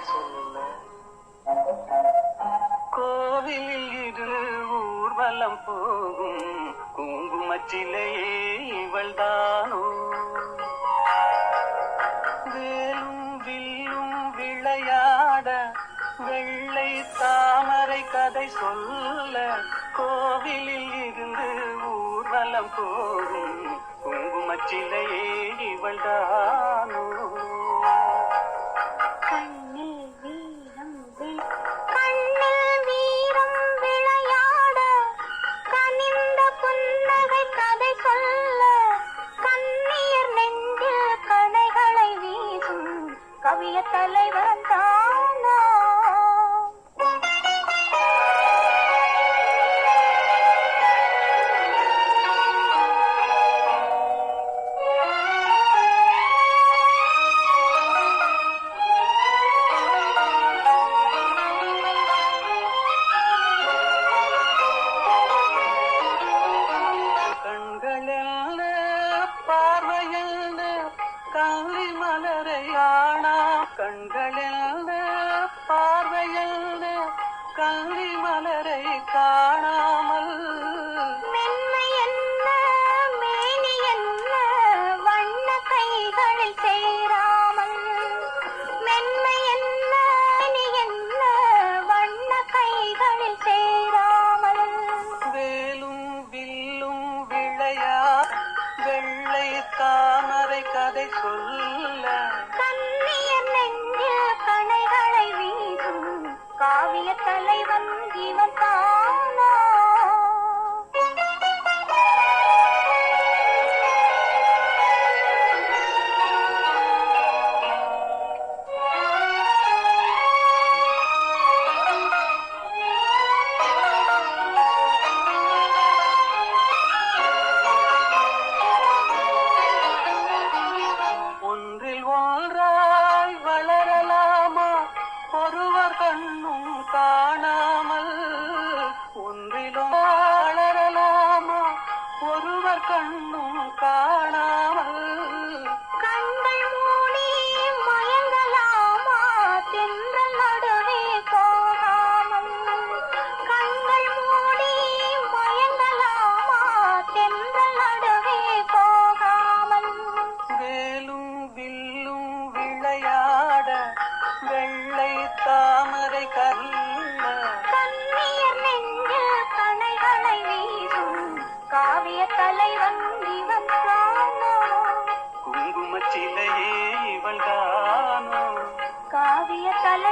சொல்ல கோவிலில் இரு ஊர்வலம் போகும் குங்குமச்சிலையே இவள்தானோ வேலும் வில்லும் விளையாட வெள்ளை தாமரை கதை சொல்ல கோவிலில் இருந்து ஊர்வலம் போகும் குங்குமச்சிலையே இவள்தானோ கவிய தலைவன் தானா கண்களெல்ல பார்வையல்ல கல்வி மலரையானா கண்களெல்ல பார்வையல்ல கல்வி மலரை காணாமல் மென்மை என்ன மேனி என்ன வண்ண கைகளில் சேராமல் மென்மை என்ன மேனி என்ன வண்ண கைகளில் சேராமல் வேலும் வில்லும் விளையா வெள்ளை தாமரை கதை சொல்ல கண்ணியர் நெஞ்சில் கணைகளை வீசும் காவிய தலைவன் இவன் தானா ஒன்றில் ஒன்றாய் வளரலாமா ஒருவர் கண்ணும் காணாமல் ஒன்றிலும் வளரலாமா ஒருவர் கண்ணும் காணாமல் கண்கள் மூடி மயங்கலாமா தென்றல் நடுவே போகாமல் கண்கள் மூடி மயங்கலாமா தென்றல் நடுவே போகாமல் வேலும் வில்லும் விளையாட வெள்ளை தாமரை கல்ல கண்ணியர் நெஞ்சில் கணைகளை வீசும் காவிய தலைவன் இவன் தானோ குங்குமச்சிலையே இவள்தானோ காவிய தலை